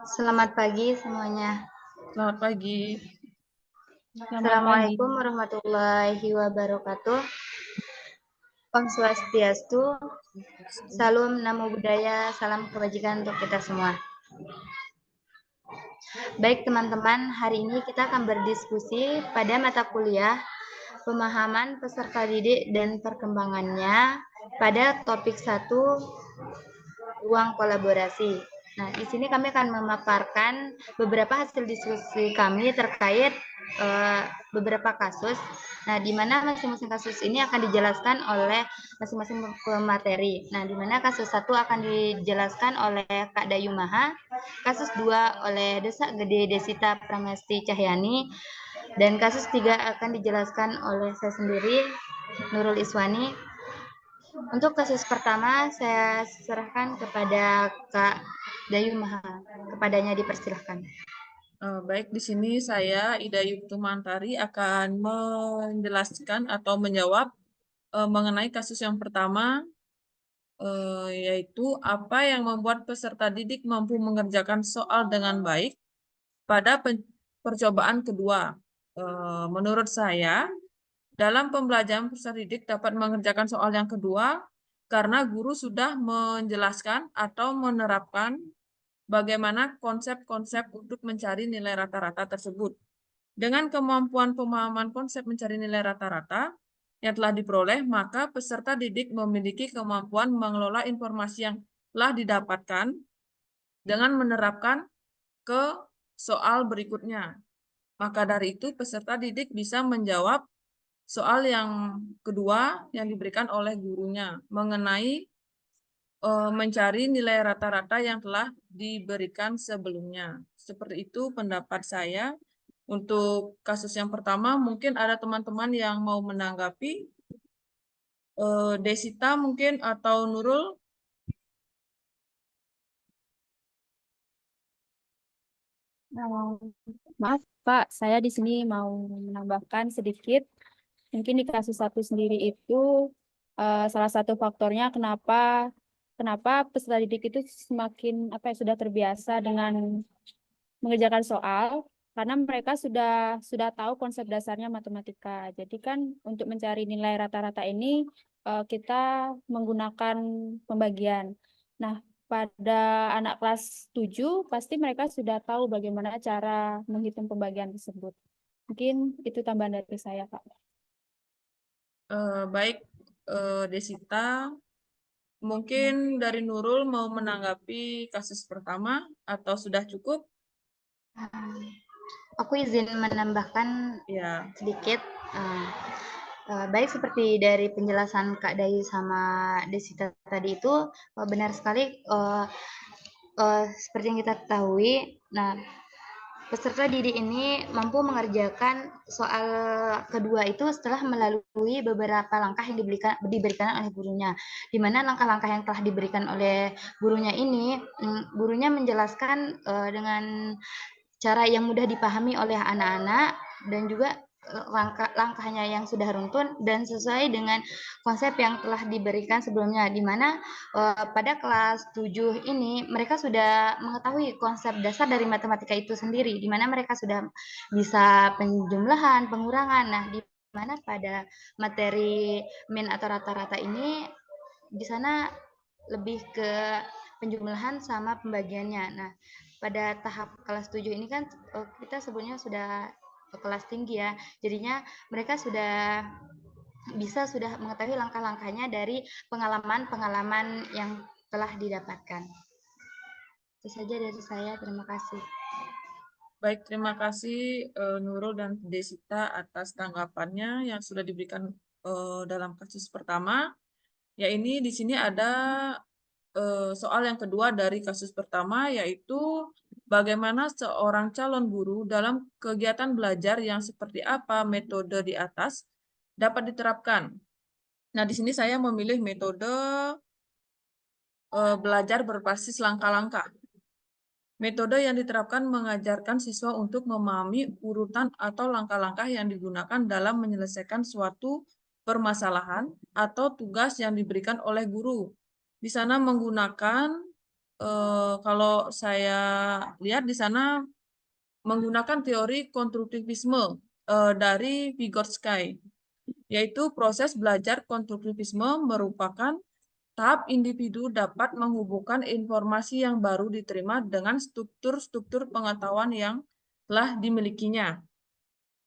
Selamat pagi semuanya. Selamat pagi. Selamat pagi. Assalamualaikum warahmatullahi wabarakatuh. Om Swastiastu, Salam Namo Buddhaya, salam kebajikan untuk kita semua. Baik teman-teman, hari ini kita akan berdiskusi pada mata kuliah pemahaman peserta didik dan perkembangannya pada topik 1, ruang kolaborasi. Nah, di sini kami akan memaparkan beberapa hasil diskusi kami terkait beberapa kasus. Nah, di mana masing-masing kasus ini akan dijelaskan oleh masing-masing pemateri. Nah, di mana kasus 1 akan dijelaskan oleh Kak Dayu Maha, kasus 2 oleh Desak Gede Desita Pramesti Cahyani, dan kasus 3 akan dijelaskan oleh saya sendiri, Nurul Iswani. Untuk kasus pertama, saya serahkan kepada Kak Dayu Maha. Kepadanya dipersilahkan. Baik, di sini saya Ida Yuktumantari akan menjelaskan atau menjawab mengenai kasus yang pertama, yaitu apa yang membuat peserta didik mampu mengerjakan soal dengan baik pada percobaan kedua. Menurut saya, dalam pembelajaran peserta didik dapat mengerjakan soal yang kedua karena guru sudah menjelaskan atau menerapkan bagaimana konsep-konsep untuk mencari nilai rata-rata tersebut. Dengan kemampuan pemahaman konsep mencari nilai rata-rata yang telah diperoleh, maka peserta didik memiliki kemampuan mengelola informasi yang telah didapatkan dengan menerapkan ke soal berikutnya. Maka dari itu, peserta didik bisa menjawab soal yang kedua yang diberikan oleh gurunya mengenai mencari nilai rata-rata yang telah diberikan sebelumnya. Seperti itu pendapat saya. Untuk kasus yang pertama, mungkin ada teman-teman yang mau menanggapi. Desita mungkin atau Nurul? Maaf Pak, saya di sini mau menambahkan sedikit. Mungkin di kasus satu sendiri itu salah satu faktornya kenapa peserta didik itu semakin sudah terbiasa dengan mengerjakan soal karena mereka sudah tahu konsep dasarnya matematika. Jadi kan untuk mencari nilai rata-rata ini kita menggunakan pembagian. Nah, pada anak kelas 7 pasti mereka sudah tahu bagaimana cara menghitung pembagian tersebut. Mungkin itu tambahan dari saya, Pak. Baik, Desita. Mungkin dari Nurul mau menanggapi kasus pertama atau sudah cukup? Aku izin menambahkan Ya. sedikit. Baik seperti dari penjelasan Kak Dayu sama Desita tadi itu benar sekali. Seperti yang kita ketahui, nah peserta didik ini mampu mengerjakan soal kedua itu setelah melalui beberapa langkah yang diberikan oleh gurunya. Di mana langkah-langkah yang telah diberikan oleh gurunya ini, gurunya menjelaskan dengan cara yang mudah dipahami oleh anak-anak dan juga langkah-langkahnya yang sudah runtun dan sesuai dengan konsep yang telah diberikan sebelumnya, di mana pada kelas 7 ini mereka sudah mengetahui konsep dasar dari matematika itu sendiri, di mana mereka sudah bisa penjumlahan, pengurangan. Nah, di mana pada materi min atau rata-rata ini di sana lebih ke penjumlahan sama pembagiannya. Nah, pada tahap kelas 7 ini kan kita sebutnya sudah kelas tinggi ya. Jadinya mereka sudah mengetahui langkah-langkahnya dari pengalaman-pengalaman yang telah didapatkan. Itu saja dari saya. Terima kasih. Baik, terima kasih Nurul dan Desita atas tanggapannya yang sudah diberikan dalam kasus pertama. Ya, ini di sini ada soal yang kedua dari kasus pertama, yaitu bagaimana seorang calon guru dalam kegiatan belajar yang seperti apa metode di atas dapat diterapkan. Nah, di sini saya memilih metode belajar berbasis langkah-langkah. Metode yang diterapkan mengajarkan siswa untuk memahami urutan atau langkah-langkah yang digunakan dalam menyelesaikan suatu permasalahan atau tugas yang diberikan oleh guru. Di sana menggunakan kalau saya lihat di sana menggunakan teori konstruktivisme dari Vygotsky, yaitu proses belajar konstruktivisme merupakan tahap individu dapat menghubungkan informasi yang baru diterima dengan struktur-struktur pengetahuan yang telah dimilikinya.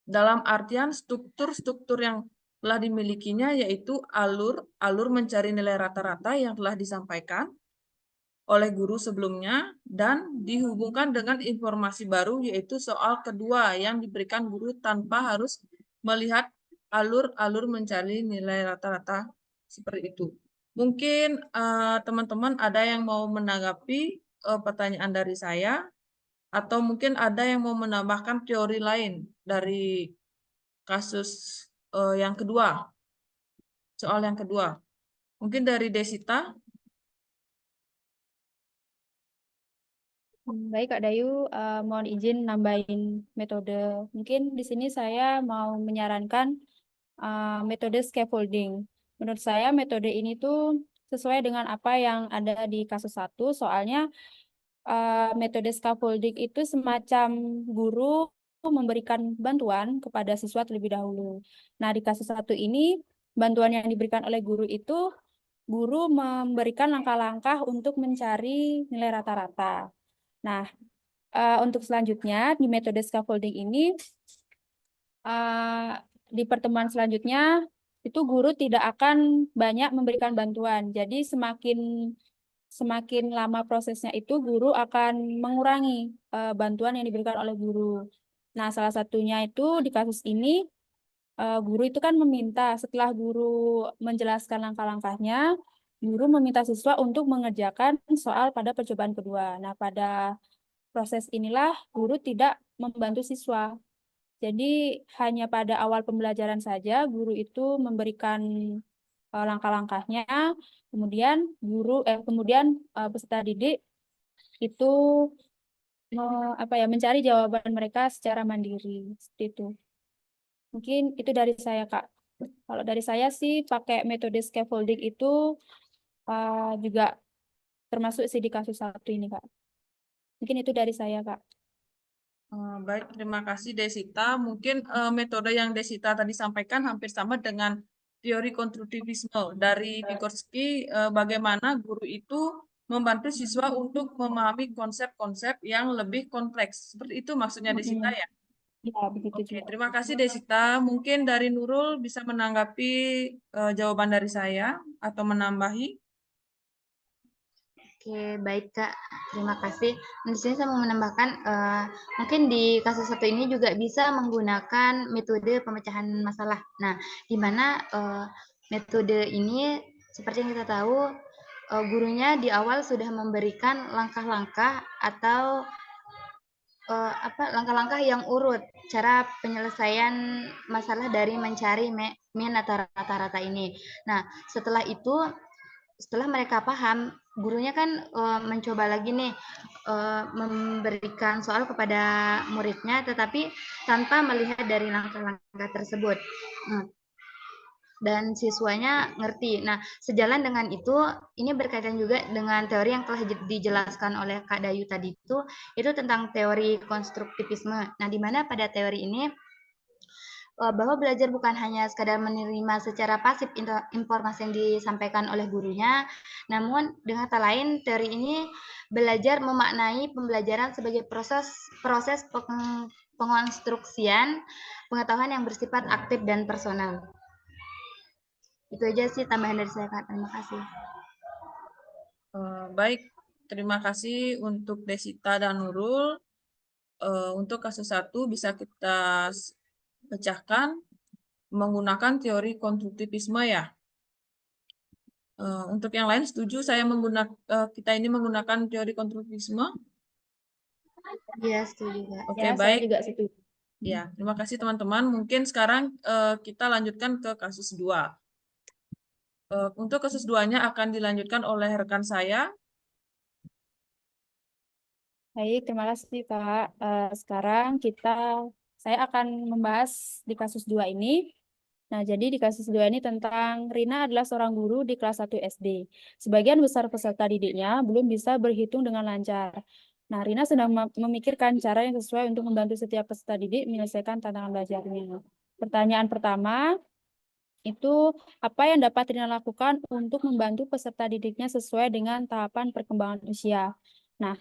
Dalam artian struktur-struktur yang telah dimilikinya yaitu alur mencari nilai rata-rata yang telah disampaikan oleh guru sebelumnya dan dihubungkan dengan informasi baru yaitu soal kedua yang diberikan guru tanpa harus melihat alur-alur mencari nilai rata-rata seperti itu. Mungkin teman-teman ada yang mau menanggapi pertanyaan dari saya atau mungkin ada yang mau menambahkan teori lain dari kasus yang kedua, soal yang kedua. Mungkin dari Desita. Baik, Kak Dayu, mohon izin nambahin metode. Mungkin di sini saya mau menyarankan metode scaffolding. Menurut saya metode ini tuh sesuai dengan apa yang ada di kasus 1, soalnya metode scaffolding itu semacam guru memberikan bantuan kepada siswa terlebih dahulu. Nah, di kasus 1 ini, bantuan yang diberikan oleh guru itu, guru memberikan langkah-langkah untuk mencari nilai rata-rata. Nah, untuk selanjutnya di metode scaffolding ini, di pertemuan selanjutnya itu guru tidak akan banyak memberikan bantuan. Jadi semakin lama prosesnya itu guru akan mengurangi bantuan yang diberikan oleh guru. Nah, salah satunya itu di kasus ini guru itu kan meminta setelah guru menjelaskan langkah-langkahnya, guru meminta siswa untuk mengerjakan soal pada percobaan kedua. Nah, pada proses inilah guru tidak membantu siswa. Jadi hanya pada awal pembelajaran saja guru itu memberikan langkah-langkahnya, kemudian peserta didik itu mencari jawaban mereka secara mandiri seperti itu. Mungkin itu dari saya, Kak. Kalau dari saya sih pakai metode scaffolding itu juga termasuk sih di kasus 1 ini, Kak. Mungkin itu dari saya, Kak. Baik, terima kasih Desita. Mungkin metode yang Desita tadi sampaikan hampir sama dengan teori konstruktivisme dari Vygotsky, bagaimana guru itu membantu siswa untuk memahami konsep-konsep yang lebih kompleks. Seperti itu maksudnya Desita ya? Ya, begitu Oke, juga. terima kasih Desita. Mungkin dari Nurul bisa menanggapi jawaban dari saya atau menambahi. Oke, baik Kak. Terima kasih. Di sini saya mau menambahkan, mungkin di kasus 1 ini juga bisa menggunakan metode pemecahan masalah. Nah, di mana metode ini seperti yang kita tahu, gurunya di awal sudah memberikan langkah-langkah atau langkah-langkah yang urut cara penyelesaian masalah dari mencari min atau rata-rata ini. Nah, setelah mereka paham, gurunya kan mencoba lagi nih memberikan soal kepada muridnya, tetapi tanpa melihat dari langkah-langkah tersebut. Dan siswanya ngerti. Nah, sejalan dengan itu, ini berkaitan juga dengan teori yang telah dijelaskan oleh Kak Dayu tadi itu tentang teori konstruktivisme. Nah, di mana pada teori ini bahwa belajar bukan hanya sekadar menerima secara pasif informasi yang disampaikan oleh gurunya, namun dengan kata lain teori ini belajar memaknai pembelajaran sebagai proses pengonstruksian pengetahuan yang bersifat aktif dan personal. Itu aja sih tambahan dari saya, Kak. Terima kasih. Baik, terima kasih untuk Desita dan Nurul. Untuk kasus 1 bisa kita pecahkan menggunakan teori konstruktivisme ya. Untuk yang lain setuju kita ini menggunakan teori konstruktivisme? Iya, setuju, Kak. Oke, Ya, saya baik. juga setuju. Ya, terima kasih teman-teman. Mungkin sekarang kita lanjutkan ke kasus 2. Untuk kasus 2-nya akan dilanjutkan oleh rekan saya. Baik, terima kasih, Kak. Sekarang saya akan membahas di kasus 2 ini. Nah, jadi di kasus 2 ini tentang Rina adalah seorang guru di kelas 1 SD. Sebagian besar peserta didiknya belum bisa berhitung dengan lancar. Nah, Rina sedang memikirkan cara yang sesuai untuk membantu setiap peserta didik menyelesaikan tantangan belajarnya. Pertanyaan pertama, itu apa yang dapat Rina lakukan untuk membantu peserta didiknya sesuai dengan tahapan perkembangan usia. Nah,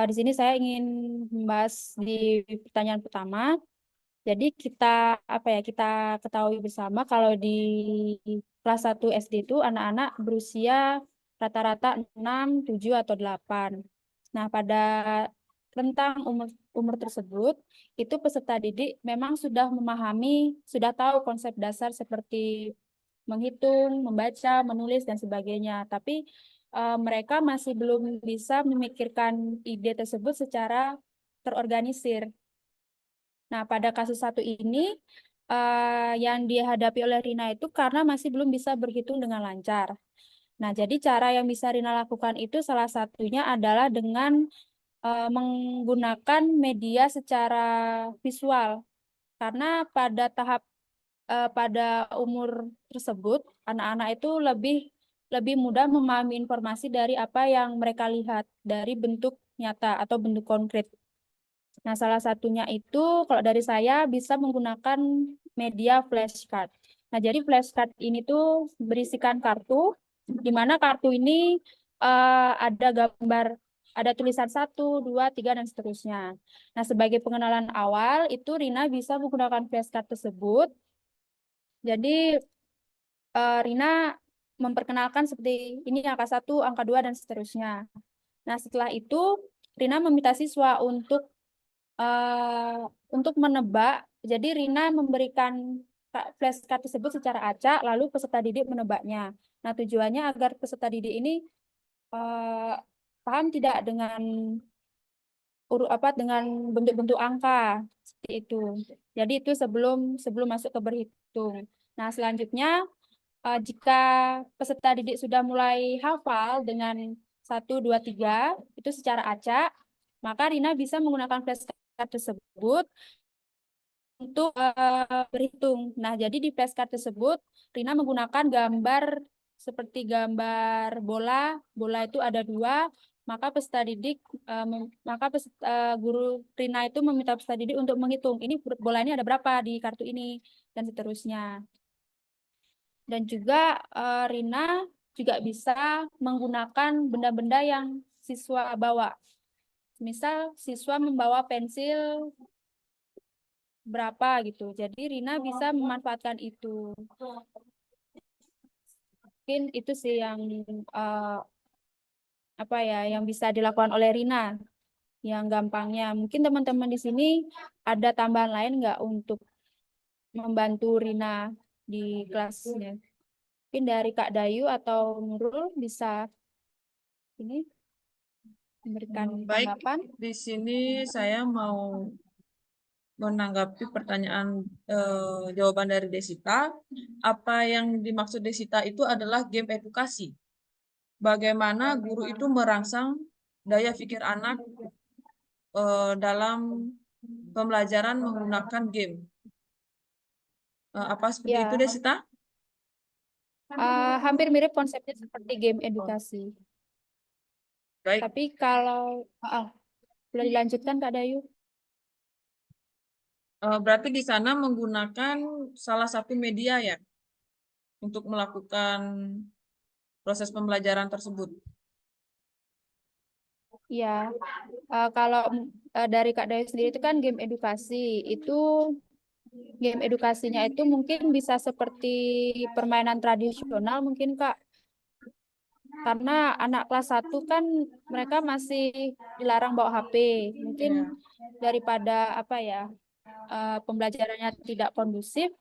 di sini saya ingin membahas di pertanyaan pertama. Jadi kita ketahui bersama kalau di kelas 1 SD itu anak-anak berusia rata-rata 6, 7 atau 8. Nah, pada rentang umur tersebut, itu peserta didik memang sudah memahami, sudah tahu konsep dasar seperti menghitung, membaca, menulis, dan sebagainya. Tapi mereka masih belum bisa memikirkan ide tersebut secara terorganisir. Nah, pada kasus 1 ini, yang dihadapi oleh Rina itu karena masih belum bisa berhitung dengan lancar. Nah, jadi cara yang bisa Rina lakukan itu salah satunya adalah dengan menggunakan media secara visual. Karena pada umur tersebut, anak-anak itu lebih mudah memahami informasi dari apa yang mereka lihat dari bentuk nyata atau bentuk konkret. Nah, salah satunya itu kalau dari saya bisa menggunakan media flashcard. Nah, jadi flashcard ini tuh berisikan kartu, di mana kartu ini ada gambar, ada tulisan 1, 2, 3, dan seterusnya. Nah, sebagai pengenalan awal, itu Rina bisa menggunakan flashcard tersebut. Jadi, Rina memperkenalkan seperti ini angka 1, angka 2, dan seterusnya. Nah, setelah itu, Rina meminta siswa eh, untuk menebak. Jadi Rina memberikan flashcard tersebut secara acak, lalu peserta didik menebaknya. Nah, tujuannya agar peserta didik ini eh, paham tidak dengan dengan bentuk-bentuk angka seperti itu. Jadi itu sebelum sebelum masuk ke berhitung. Nah, selanjutnya jika peserta didik sudah mulai hafal dengan 1, 2, 3 itu secara acak, maka Rina bisa menggunakan flashcard tersebut untuk berhitung. Nah, jadi di flashcard tersebut, Rina menggunakan gambar seperti gambar bola. Bola itu ada 2, maka peserta didik, guru Rina itu meminta peserta didik untuk menghitung. Ini bola ini ada berapa di kartu ini, dan seterusnya. Dan juga Rina juga bisa menggunakan benda-benda yang siswa bawa. Misal siswa membawa pensil berapa gitu. Jadi Rina bisa memanfaatkan itu. Mungkin itu sih yang eh, yang bisa dilakukan oleh Rina yang gampangnya. Mungkin teman-teman di sini ada tambahan lain nggak untuk membantu Rina di kelasnya? Mungkin dari Kak Dayu atau Nurul bisa ini memberikan Baik, tanggapan. di sini saya mau menanggapi pertanyaan jawaban dari Desita. Apa yang dimaksud Desita itu adalah game edukasi. Bagaimana guru itu merangsang daya pikir anak dalam pembelajaran menggunakan game. Apa seperti itu, Ya, Desita? hampir mirip konsepnya seperti game edukasi. Baik, Tapi kalau boleh dilanjutkan Kak Dayu? berarti di sana menggunakan salah satu media ya untuk melakukan proses pembelajaran tersebut. Ya, kalau dari Kak Dayu sendiri itu kan game edukasinya itu mungkin bisa seperti permainan tradisional mungkin Kak, karena anak kelas 1 kan mereka masih dilarang bawa HP. Mungkin Ya, daripada pembelajarannya tidak kondusif,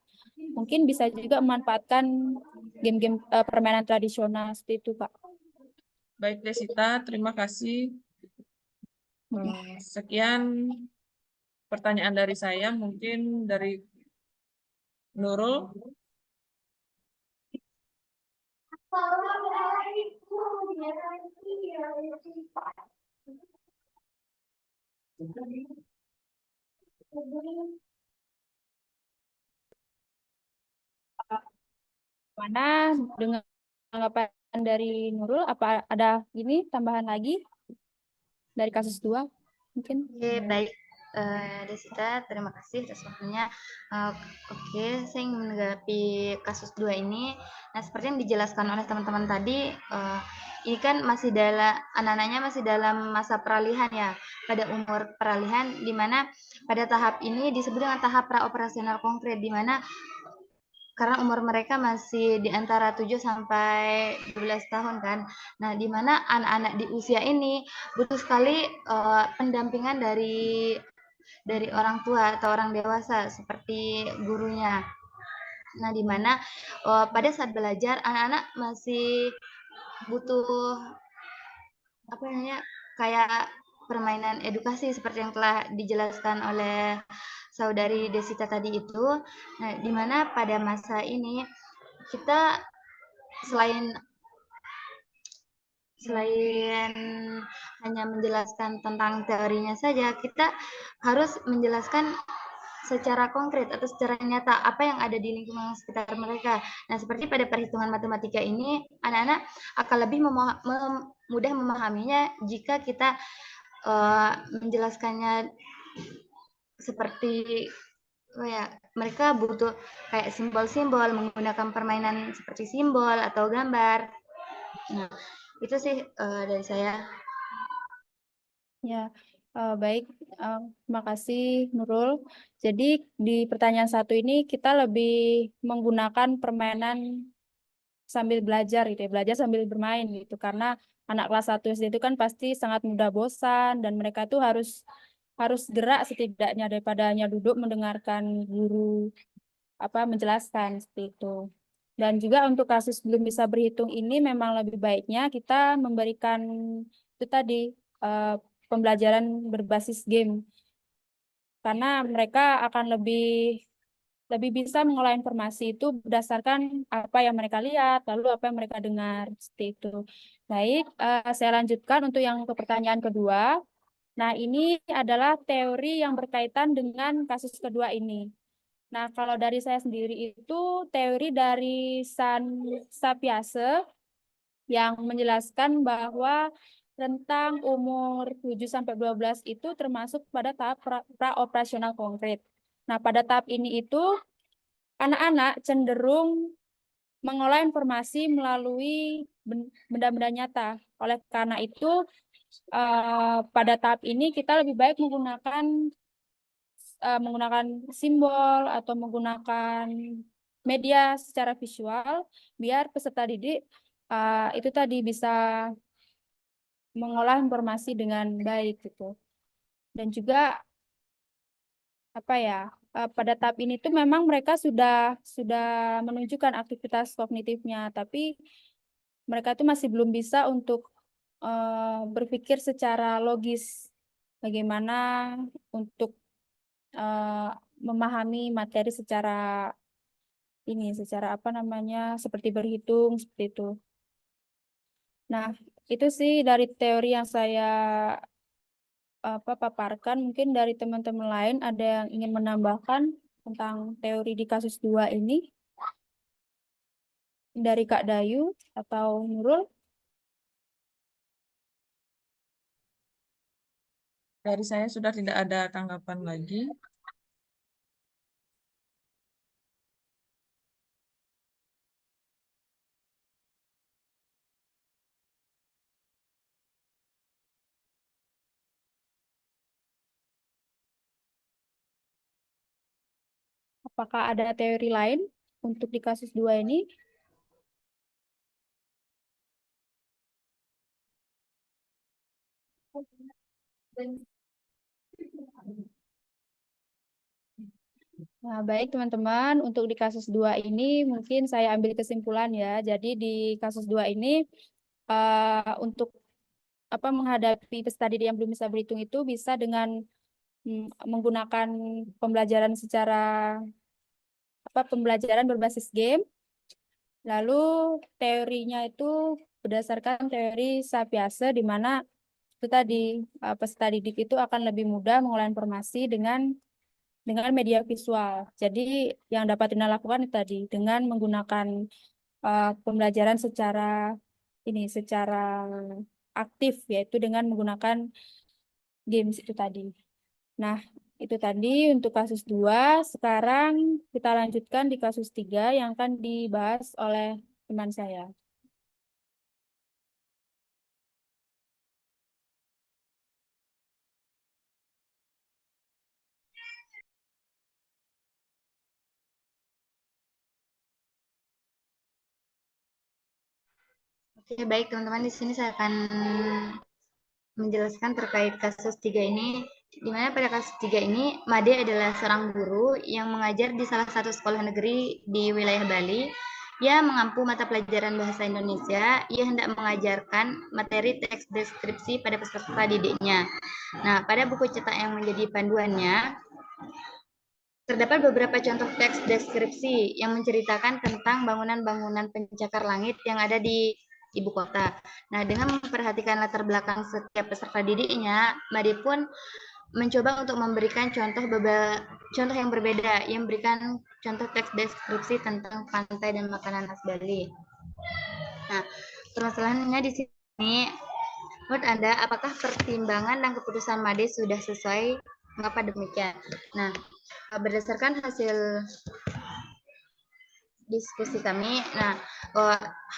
mungkin bisa juga memanfaatkan game-game permainan tradisional seperti itu Kak. baik Desita, terima kasih. Sekian pertanyaan dari saya, mungkin dari Nurul. Mana dengan tanggapan dari Nurul, apa ada ini tambahan lagi dari kasus 2 mungkin? Oke, baik. Desita, terima kasih atas waktunya. Eh, Oke, saya ingin menanggapi kasus 2 ini. Nah, seperti yang dijelaskan oleh teman-teman tadi, ini kan masih dalam anak-anaknya masih dalam masa peralihan ya, pada umur peralihan, di mana pada tahap ini disebut dengan tahap praoperasional konkret, di mana karena umur mereka masih di antara 7 sampai 12 tahun kan. Nah, di mana anak-anak di usia ini butuh sekali pendampingan dari orang tua atau orang dewasa seperti gurunya. Nah, di mana pada saat belajar anak-anak masih butuh apa namanya kayak permainan edukasi seperti yang telah dijelaskan oleh saudari Desita tadi itu. Nah, di mana pada masa ini kita selain selain hanya menjelaskan tentang teorinya saja, kita harus menjelaskan secara konkret atau secara nyata apa yang ada di lingkungan sekitar mereka. Nah, seperti pada perhitungan matematika ini, anak-anak akan lebih mudah memahaminya jika kita menjelaskannya seperti ya, mereka butuh kayak simbol-simbol, menggunakan permainan seperti simbol atau gambar. Nah, itu sih dari saya. Ya, baik. Terima kasih Nurul. Jadi di pertanyaan 1 ini kita lebih menggunakan permainan sambil belajar gitu ya, belajar sambil bermain gitu. Karena anak kelas 1 SD itu kan pasti sangat mudah bosan dan mereka tuh harus gerak setidaknya daripada hanya duduk mendengarkan guru menjelaskan seperti itu. Dan juga untuk kasus belum bisa berhitung ini memang lebih baiknya kita memberikan itu tadi eh, pembelajaran berbasis game karena mereka akan lebih bisa mengolah informasi itu berdasarkan apa yang mereka lihat, lalu apa yang mereka dengar seperti itu. Baik, saya lanjutkan untuk yang ke pertanyaan kedua. Nah, ini adalah teori yang berkaitan dengan kasus kedua ini. Nah, kalau dari saya sendiri itu teori dari Sapiase yang menjelaskan bahwa rentang umur 7 sampai 12 itu termasuk pada tahap praoperasional konkret. Nah, pada tahap ini itu anak-anak cenderung mengolah informasi melalui benda-benda nyata. Oleh karena itu, pada tahap ini kita lebih baik menggunakan simbol atau menggunakan media secara visual biar peserta didik itu tadi bisa mengolah informasi dengan baik gitu. Dan juga pada tahap ini tuh memang mereka sudah menunjukkan aktivitas kognitifnya, tapi mereka tuh masih belum bisa untuk berpikir secara logis bagaimana untuk eh, memahami materi secara seperti berhitung seperti itu. Nah, itu sih dari teori yang saya paparkan. Mungkin dari teman-teman lain ada yang ingin menambahkan tentang teori di kasus 2 ini dari Kak Dayu atau Nurul. Dari saya sudah tidak ada tanggapan lagi. Apakah ada teori lain untuk di kasus 2 ini? Nah, baik teman-teman, untuk di kasus 2 ini mungkin saya ambil kesimpulan ya. Jadi di kasus 2 ini untuk menghadapi peserta didik yang belum bisa berhitung itu bisa dengan menggunakan pembelajaran pembelajaran berbasis game. Lalu teorinya itu berdasarkan teori Sapiase di mana itu tadi peserta didik itu akan lebih mudah mengolah informasi dengan media visual. Jadi yang dapat Tina lakukan itu tadi dengan menggunakan pembelajaran secara aktif, yaitu dengan menggunakan games itu tadi. Nah, itu tadi untuk kasus 2. Sekarang kita lanjutkan di kasus 3 yang akan dibahas oleh teman saya. Oke, baik teman-teman, di sini saya akan menjelaskan terkait kasus 3 ini, di mana pada kasus 3 ini, Made adalah seorang guru yang mengajar di salah satu sekolah negeri di wilayah Bali. Ia mengampu mata pelajaran bahasa Indonesia, ia hendak mengajarkan materi teks deskripsi pada peserta didiknya. Nah, pada buku cetak yang menjadi panduannya, terdapat beberapa contoh teks deskripsi yang menceritakan tentang bangunan-bangunan pencakar langit yang ada di ibu kota. Nah, dengan memperhatikan latar belakang setiap peserta didiknya, Made pun mencoba untuk memberikan contoh yang berbeda, yang memberikan contoh teks deskripsi tentang pantai dan makanan khas Bali. Nah, permasalahannya di sini, menurut Anda, apakah pertimbangan dan keputusan Made sudah sesuai? Mengapa demikian? Nah, berdasarkan hasil diskusi kami, nah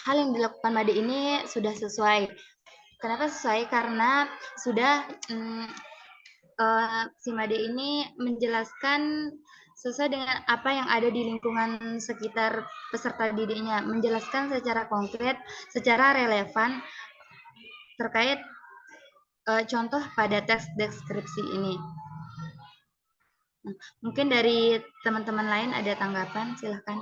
hal yang dilakukan Made ini sudah sesuai. Kenapa sesuai? Karena sudah si Made ini menjelaskan sesuai dengan apa yang ada di lingkungan sekitar peserta didiknya, menjelaskan secara konkret, secara relevan terkait contoh pada teks deskripsi ini. Nah, mungkin dari teman-teman lain ada tanggapan, silahkan.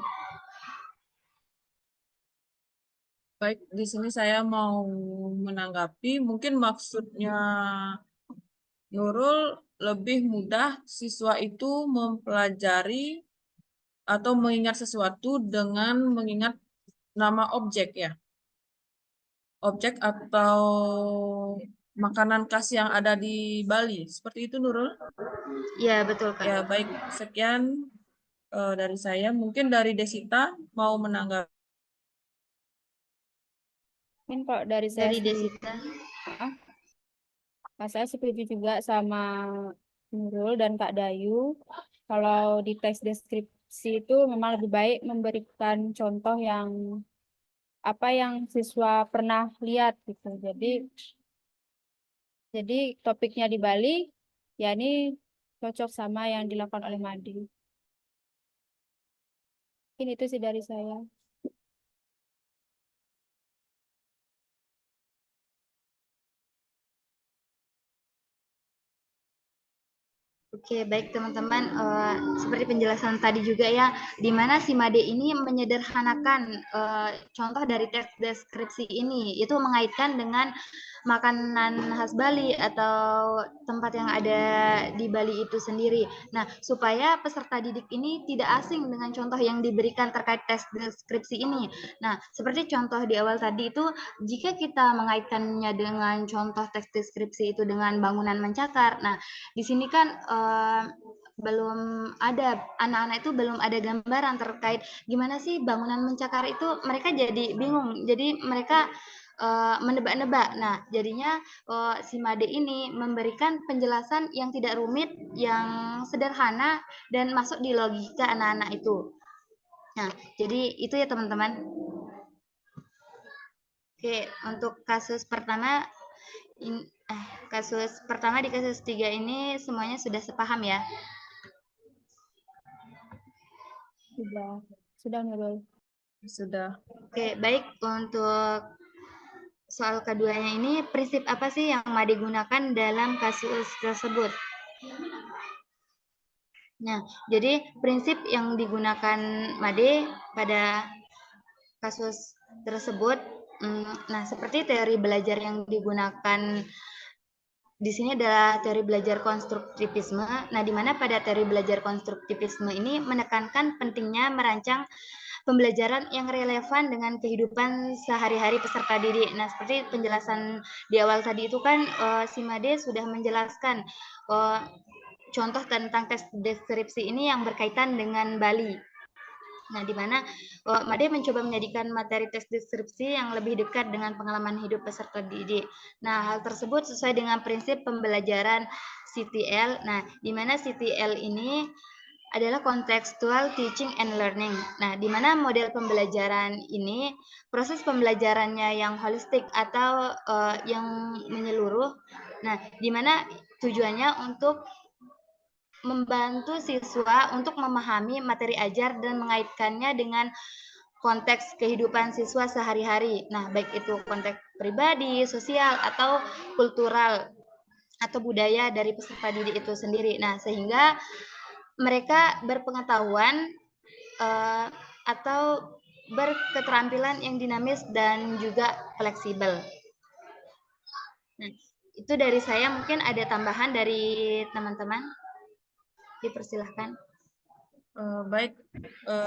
Baik, di sini saya mau menanggapi, mungkin maksudnya Nurul lebih mudah siswa itu mempelajari atau mengingat sesuatu dengan mengingat nama objek ya. Objek atau makanan khas yang ada di Bali. Seperti itu Nurul? Ya, betul Kak. Ya, baik. Sekian dari saya. Mungkin dari Desita mau menanggapi. Mungkin kalau dari saya Dari sendiri, Desita. saya setuju juga sama Nurul dan Kak Dayu. Kalau di teks deskripsi itu memang lebih baik memberikan contoh yang apa yang siswa pernah lihat gitu. Jadi topiknya di Bali, ya ini cocok sama yang dilakukan oleh Madi. Mungkin itu sih dari saya. Oke, baik teman-teman. Seperti penjelasan tadi juga ya, di mana si Made ini menyederhanakan contoh dari teks deskripsi ini, itu mengaitkan dengan makanan khas Bali atau tempat yang ada di Bali itu sendiri. Nah, supaya peserta didik ini tidak asing dengan contoh yang diberikan terkait teks deskripsi ini. Nah, seperti contoh di awal tadi itu, jika kita mengaitkannya dengan contoh teks deskripsi itu dengan bangunan mencakar, nah di sini kan belum ada, anak-anak itu belum ada gambaran terkait gimana sih bangunan mencakar itu, mereka jadi bingung, jadi mereka menebak-nebak. Nah, jadinya si Made ini memberikan penjelasan yang tidak rumit, yang sederhana dan masuk di logika anak-anak itu. Nah, jadi itu ya teman-teman. Oke, untuk kasus pertama di kasus 3 ini semuanya sudah sepaham ya. Sudah Nurul. Sudah. Oke, baik. Untuk soal keduanya ini, prinsip apa sih yang Made gunakan dalam kasus tersebut? Nah, jadi prinsip yang digunakan Made pada kasus tersebut, nah seperti teori belajar yang digunakan di sini adalah teori belajar konstruktivisme. Nah, di mana pada teori belajar konstruktivisme ini menekankan pentingnya merancang pembelajaran yang relevan dengan kehidupan sehari-hari peserta didik. Nah, seperti penjelasan di awal tadi itu kan si Made sudah menjelaskan contoh tentang tes deskripsi ini yang berkaitan dengan Bali. Nah, di mana Made mencoba menjadikan materi teks deskripsi yang lebih dekat dengan pengalaman hidup peserta didik. Nah, hal tersebut sesuai dengan prinsip pembelajaran CTL. Nah, di mana CTL ini adalah contextual teaching and learning. Nah, di mana model pembelajaran ini proses pembelajarannya yang holistik atau yang menyeluruh. Nah, di mana tujuannya untuk membantu siswa untuk memahami materi ajar dan mengaitkannya dengan konteks kehidupan siswa sehari-hari. Nah, baik itu konteks pribadi, sosial, atau kultural atau budaya dari peserta didik itu sendiri. Nah, sehingga mereka berpengetahuan atau berketerampilan yang dinamis dan juga fleksibel. Nah, itu dari saya. Mungkin ada tambahan dari teman-teman. Dipersilahkan. Baik,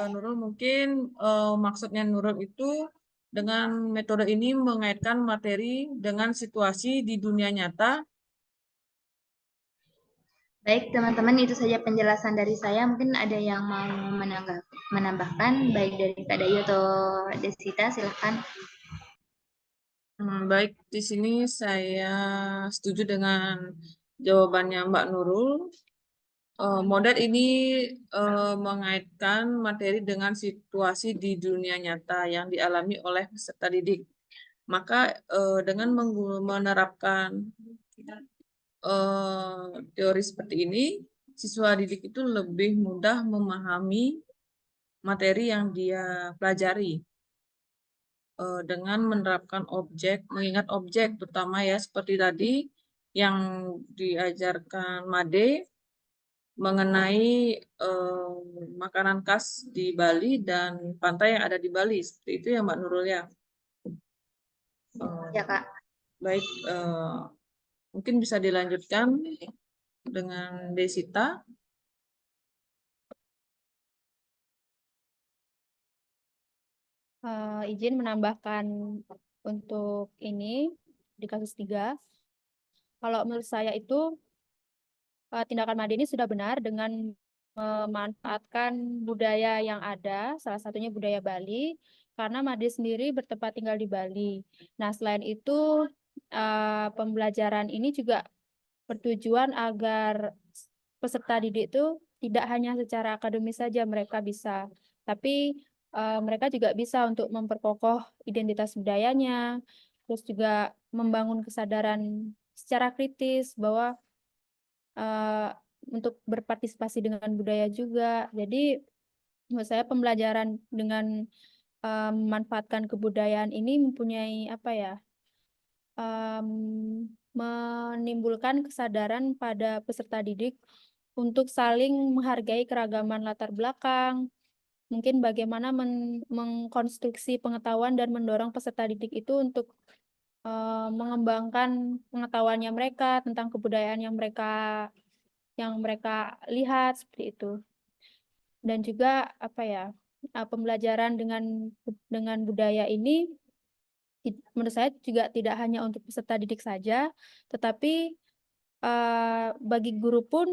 Nurul, mungkin maksudnya Nurul itu dengan metode ini mengaitkan materi dengan situasi di dunia nyata. Baik, teman-teman, itu saja penjelasan dari saya. Mungkin ada yang mau menambahkan, baik dari Kak Dayu atau Desita, silahkan. Baik, di sini saya setuju dengan jawabannya Mbak Nurul. Model ini mengaitkan materi dengan situasi di dunia nyata yang dialami oleh peserta didik. Maka dengan menerapkan teori seperti ini, siswa didik itu lebih mudah memahami materi yang dia pelajari dengan menerapkan objek, mengingat objek, terutama ya seperti tadi yang diajarkan Made mengenai makanan khas di Bali dan pantai yang ada di Bali. Seperti itu ya Mbak Nurul ya. Ya, Kak. Baik, mungkin bisa dilanjutkan dengan Desita. Izin menambahkan untuk ini di kasus 3. Kalau menurut saya itu tindakan Made ini sudah benar dengan memanfaatkan budaya yang ada, salah satunya budaya Bali, karena Made sendiri bertempat tinggal di Bali. Nah, selain itu pembelajaran ini juga bertujuan agar peserta didik itu tidak hanya secara akademis saja mereka bisa, tapi mereka juga bisa untuk memperkokoh identitas budayanya, terus juga membangun kesadaran secara kritis bahwa untuk berpartisipasi dengan budaya juga. Jadi menurut saya pembelajaran dengan memanfaatkan kebudayaan ini mempunyai apa ya, menimbulkan kesadaran pada peserta didik untuk saling menghargai keragaman latar belakang, mungkin bagaimana mengkonstruksi pengetahuan dan mendorong peserta didik itu untuk mengembangkan pengetahuannya mereka tentang kebudayaan yang mereka lihat seperti itu. Dan juga apa ya, pembelajaran dengan budaya ini menurut saya juga tidak hanya untuk peserta didik saja, tetapi bagi guru pun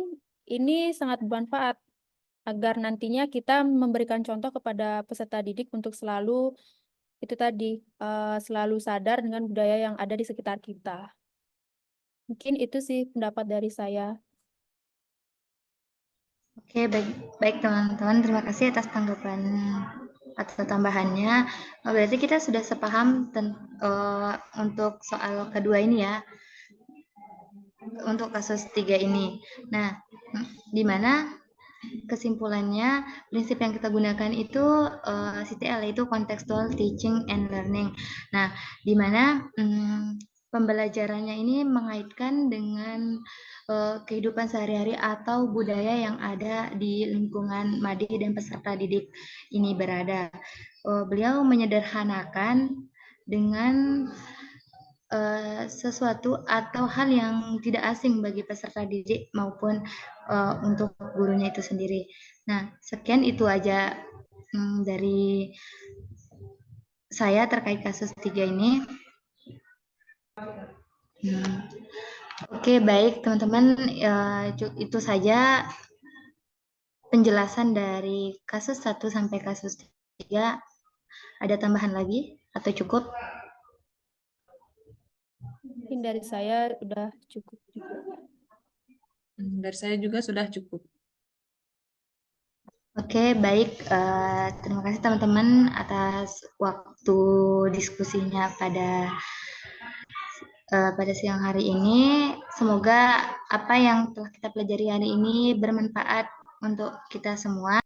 ini sangat bermanfaat agar nantinya kita memberikan contoh kepada peserta didik untuk selalu itu tadi selalu sadar dengan budaya yang ada di sekitar kita. Mungkin itu sih pendapat dari saya. Oke, baik teman-teman. Terima kasih atas tanggapan atau tambahannya. Berarti kita sudah sepaham untuk soal kedua ini ya, untuk kasus 3 ini. Nah, di mana kesimpulannya prinsip yang kita gunakan itu CTL, yaitu contextual teaching and learning. Nah, di mana pembelajarannya ini mengaitkan dengan kehidupan sehari-hari atau budaya yang ada di lingkungan Made dan peserta didik ini berada. Beliau menyederhanakan dengan sesuatu atau hal yang tidak asing bagi peserta didik maupun untuk gurunya itu sendiri. Nah, sekian itu aja dari saya terkait kasus 3 ini. Oke, baik teman-teman, itu saja penjelasan dari kasus 1 sampai kasus 3. Ada tambahan lagi atau cukup? Mungkin dari saya udah cukup juga. Dari saya juga sudah cukup. Oke, baik. Terima kasih teman-teman atas waktu diskusinya pada siang hari ini. Semoga apa yang telah kita pelajari hari ini bermanfaat untuk kita semua.